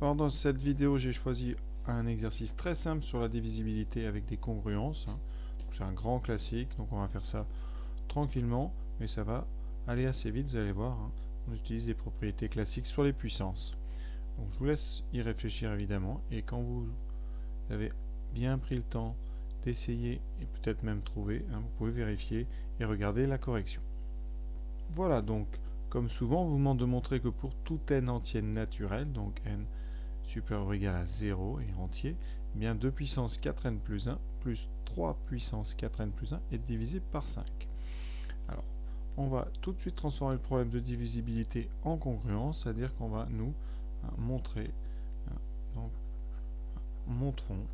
Alors dans cette vidéo, j'ai choisi un exercice très simple sur la divisibilité avec des congruences. C'est un grand classique, donc on va faire ça tranquillement, mais ça va aller assez vite, vous allez voir. On utilise des propriétés classiques sur les puissances. Donc je vous laisse y réfléchir évidemment, et quand vous avez bien pris le temps d'essayer et peut-être même trouver, vous pouvez vérifier et regarder la correction. Voilà, donc comme souvent, on vous demande de montrer que pour tout n entier naturel, donc n supérieur ou égal à 0 et entier, eh bien 2 puissance 4n plus 1 plus 3 puissance 4n plus 1 est divisé par 5. Alors, on va tout de suite transformer le problème de divisibilité en congruence, c'est-à-dire qu'on va nous montrer, donc montrons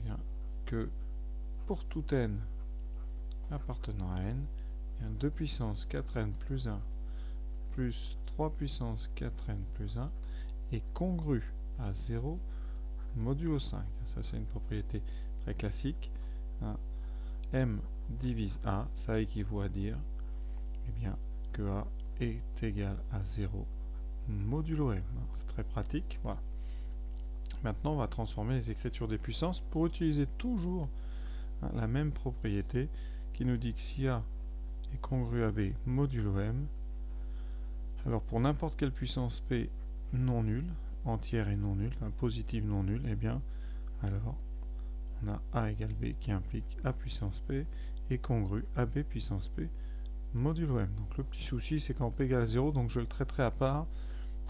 bien, que pour tout n appartenant à n, 2 puissance 4n plus 1 plus 3 puissance 4n plus 1 est congru à 0 modulo 5. Ça, c'est une propriété très classique. M divise A, ça équivaut à dire bien, que A est égal à 0 modulo M. C'est très pratique. Voilà. Maintenant, on va transformer les écritures des puissances pour utiliser toujours la même propriété qui nous dit que si A est congru à B modulo M, alors pour n'importe quelle puissance P non nulle, entière et non nulle, positive non nulle, eh bien, alors on a A égale B qui implique A puissance P est congru à B puissance P modulo M. Donc le petit souci, c'est quand P égale 0, donc je le traiterai à part.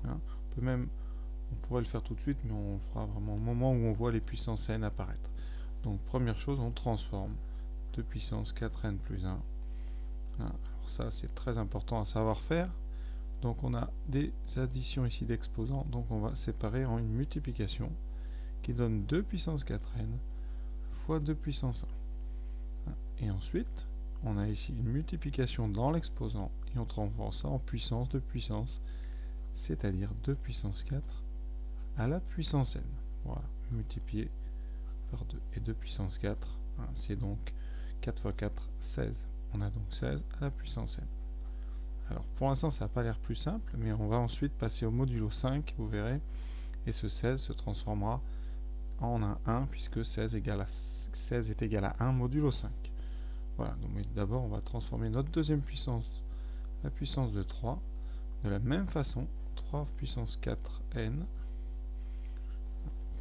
On pourrait le faire tout de suite, mais on fera vraiment au moment où on voit les puissances n apparaître. Donc première chose, on transforme 2 puissance 4n plus 1. Alors ça, c'est très important à savoir faire. Donc on a des additions ici d'exposants, donc on va séparer en une multiplication qui donne 2 puissance 4n fois 2 puissance 1. Et ensuite, on a ici une multiplication dans l'exposant et on transforme ça en puissance de puissance, c'est-à-dire 2 puissance 4 à la puissance n. Voilà, multiplié par 2. Et 2 puissance 4, c'est donc 4 fois 4, 16. On a donc 16 à la puissance n. Alors pour l'instant, ça n'a pas l'air plus simple, mais on va ensuite passer au modulo 5, vous verrez, et ce 16 se transformera en un 1, puisque 16 est égal à 1 modulo 5. Voilà, donc d'abord on va transformer notre deuxième puissance, la puissance de 3, de la même façon, 3 puissance 4n,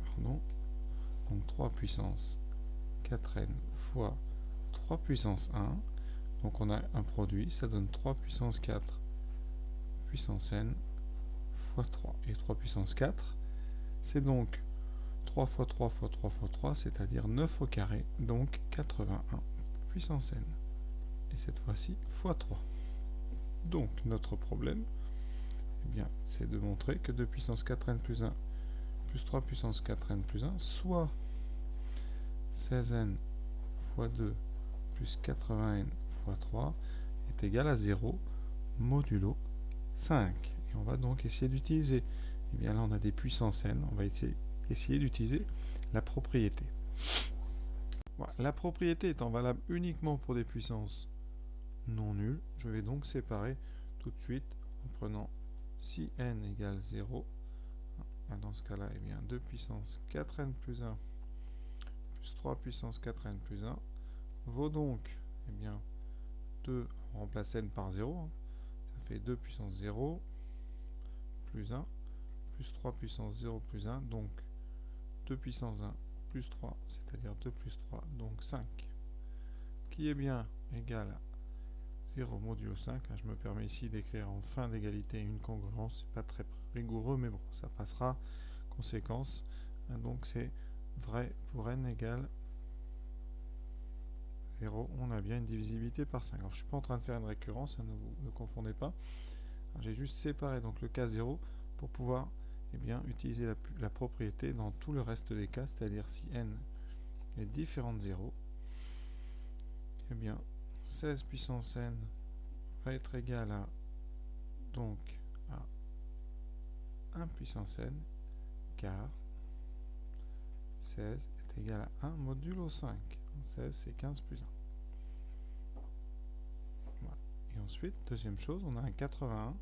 pardon, donc 3 puissance 4n fois 3 puissance 1, donc on a un produit, ça donne 3 puissance 4 puissance n fois 3, et 3 puissance 4, c'est donc 3 fois 3 fois 3 fois 3, c'est-à-dire 9 au carré, donc 81 puissance n. Et cette fois-ci, fois 3. Donc, notre problème, eh bien, c'est de montrer que 2 puissance 4n plus 1 plus 3 puissance 4n plus 1, soit 16n fois 2 plus 80n fois 3, est égal à 0 modulo 5. Et on va donc essayer d'utiliser, eh bien là on a des puissances n, on va essayer d'utiliser la propriété. Voilà. La propriété étant valable uniquement pour des puissances non nulles, je vais donc séparer tout de suite en prenant si n égale 0, dans ce cas-là, eh bien 2 puissance 4n plus 1 plus 3 puissance 4n plus 1 vaut donc, eh bien, 2, on remplace n par 0, ça fait 2 puissance 0 plus 1 plus 3 puissance 0 plus 1, donc 2 puissance 1 plus 3, c'est-à-dire 2 plus 3, donc 5, qui est bien égal à 0 modulo 5. Je me permets ici d'écrire en fin d'égalité une congruence, c'est pas très rigoureux, mais bon, ça passera. Conséquence, donc c'est vrai pour n égale 0, on a bien une divisibilité par 5. Alors je ne suis pas en train de faire une récurrence, ne confondez pas. J'ai juste séparé donc le cas 0 pour pouvoir bien, utiliser la propriété dans tout le reste des cas, c'est-à-dire si n est différent de 0, eh bien 16 puissance n va être égal à donc à 1 puissance n, car 16 est égal à 1 modulo 5. 16 c'est 15 plus 1. Voilà. Et ensuite, deuxième chose, on a un 81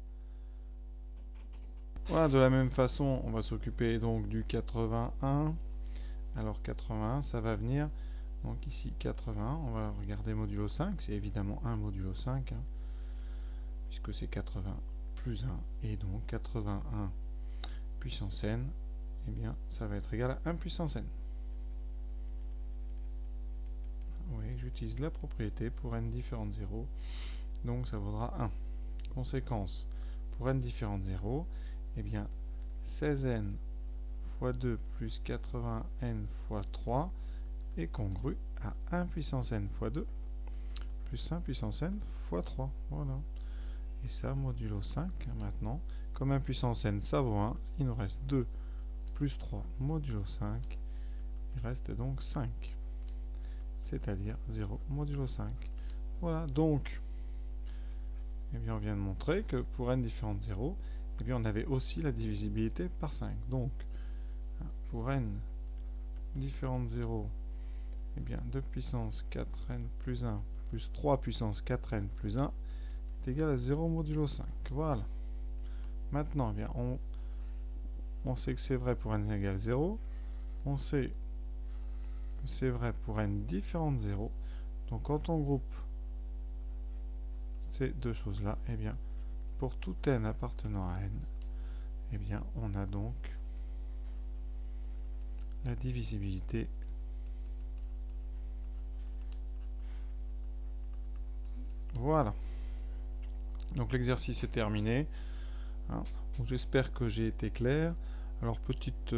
Voilà, de la même façon, on va s'occuper donc du 81. Alors 81, ça va venir, donc ici 80, on va regarder modulo 5, c'est évidemment 1 modulo 5, hein, puisque c'est 80 plus 1, et donc 81 puissance n, eh bien ça va être égal à 1 puissance n. Oui, j'utilise la propriété pour n différent de 0, donc ça vaudra 1. Conséquence, pour n différent de 0, eh bien 16n fois 2 plus 80n fois 3 est congru à 1 puissance n fois 2 plus 1 puissance n fois 3. Voilà. Et ça, modulo 5, maintenant, comme 1 puissance n, ça vaut 1, il nous reste 2 plus 3 modulo 5, il reste donc 5. C'est-à-dire 0 modulo 5. Voilà, donc, eh bien, on vient de montrer que pour n différent de 0, eh bien, on avait aussi la divisibilité par 5. Donc, pour n différent de 0, eh bien 2 puissance 4n plus 1 plus 3 puissance 4n plus 1 est égal à 0 modulo 5. Voilà. Maintenant, eh bien, on sait que c'est vrai pour n égale 0. On sait que c'est vrai pour n différent de 0. Donc quand on groupe ces deux choses-là, eh bien, pour tout n appartenant à n, eh bien, on a donc la divisibilité voilà. Donc l'exercice est terminé. Hein. J'espère que j'ai été clair. Alors petite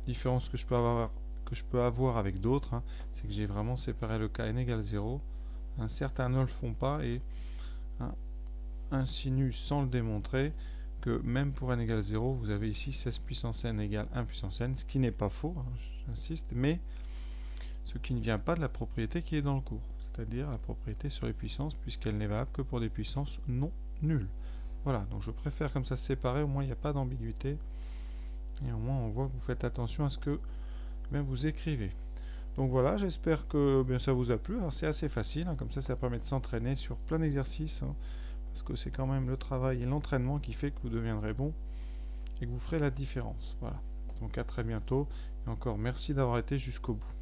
différence que je peux avoir avec d'autres, hein, c'est que j'ai vraiment séparé le cas n égale 0. Certains ne le font pas et insinuent sans le démontrer que même pour n égale 0, vous avez ici 16 puissance n égale 1 puissance n, ce qui n'est pas faux, hein, j'insiste, mais ce qui ne vient pas de la propriété qui est dans le cours, c'est-à-dire la propriété sur les puissances, puisqu'elle n'est valable que pour des puissances non nulles. Voilà, donc je préfère comme ça séparer, au moins il n'y a pas d'ambiguïté, et au moins on voit que vous faites attention à ce que vous écrivez. Donc voilà, j'espère que ça vous a plu. Alors c'est assez facile, hein, comme ça permet de s'entraîner sur plein d'exercices, hein, parce que c'est quand même le travail et l'entraînement qui fait que vous deviendrez bon et que vous ferez la différence. Voilà, donc à très bientôt, et encore merci d'avoir été jusqu'au bout.